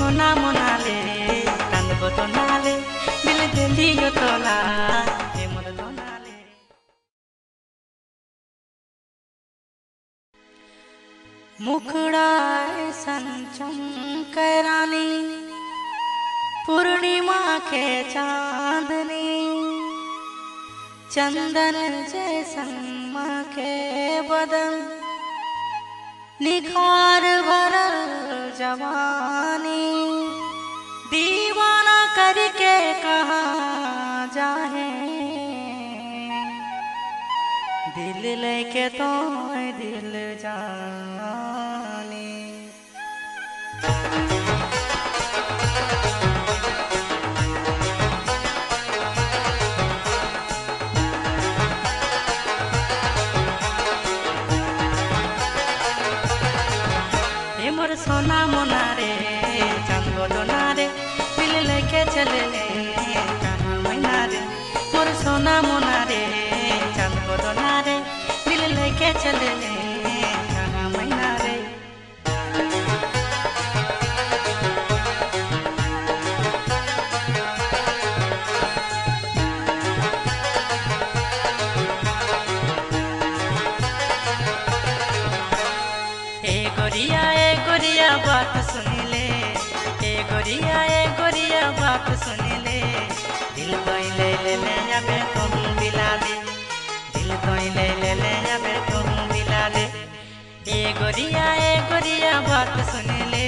सोना मोनाले कांदबो तो नाले दिल दिलियो तोला हे मोर दोनाले मुखड़ाए संचम कैरानी पूर्णिमा के चांदनी चंदन जैसन के बदन निखार भरल जवानी दीवाना करके कहाँ जाए दिल लेके तो दिल जाने मोर सोना मोना रे चांदो दोना रे दिल लेके चले ले कहाँ मैना रे मोर सोना मोना रे चांदो दोना रे दिल लेके चले ले कहाँ मैना रे बात सुन ले ए गोरिया बात सुन ले दिल तो ले ले ले अबे तुम दिला दे दिल तो ले ले ले अबे तुम दिला दे ए गोरिया बात सुन ले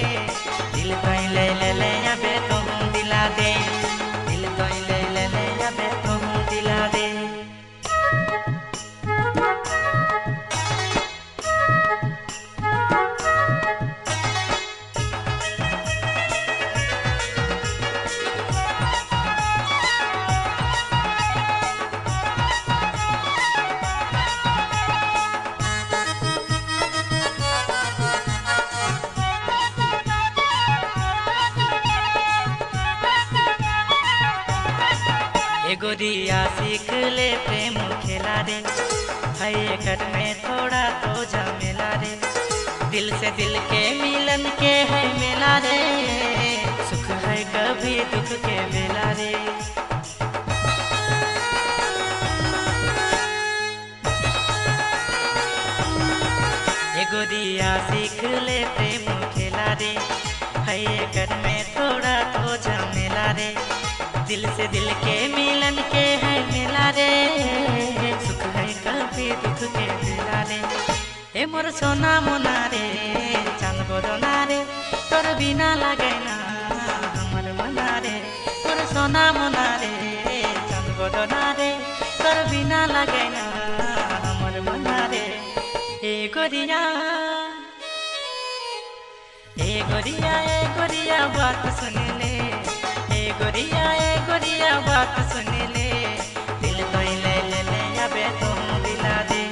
दिल तो ले ले ले अबे तुम दिला दे दिल तो ले ले ले अबे तुम दिला दे गोरिया सीख ले प्रेम खेला रे है कर में थोड़ा तो झमेला रे दिल से दिल के मिलन के है मेला रे सुख है कभी दुख के बेला रे गोरिया सीख ले प्रेम खेला रे है कर में थोड़ा तो झमेला रे दिल से दिल के मिलन के है मिला रे सुख है कभी दुख के मिला रे ए मोर सोना मोना रे चांदबो दोना रे तोर बिना लागे ना हमर मना रे मोर सोना मोना रे चांदबो दोना रे तोर बिना लागे ना हमर मना रे ए गोरिया बात सुन ले गोरिया बात सुन ले दिल तो ले ले ले अबे तुम दिला दे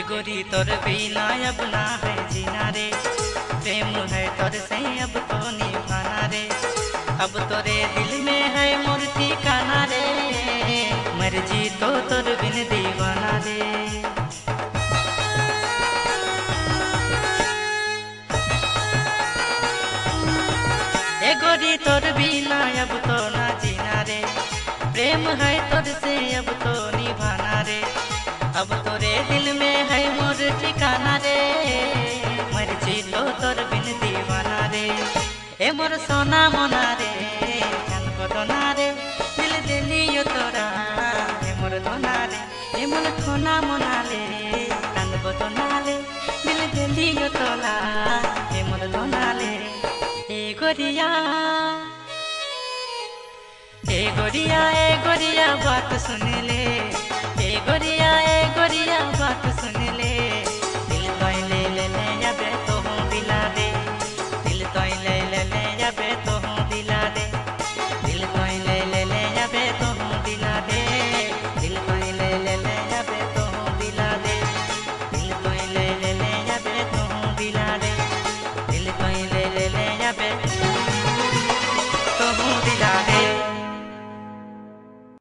गोरी तोर बिना अब ना है जीना रे प्रेम है तोर से अब तो निभाना रे अब तोरे दिल में है मोर ठिकाना रे मर्जी तो तोर बिन दीवाना रे ए गोरी तोर बिना अब तो ना जीना रे प्रेम है तोर से अब तो निभाना रे अब तोरे दिल में है मोर ठिकाना रे मर्जी तो तोर बिन दीवाना रे ए मोर सोना मोना रे कांदबो दोना रे दिल दिलियो तोरा ए मोर दोना रे ए मोर सोना मोना ले कांदबो दोना ले दिल दिलियो तोला ए मोर दोना ले ए गोरिया बात सुन ले ए गोरिया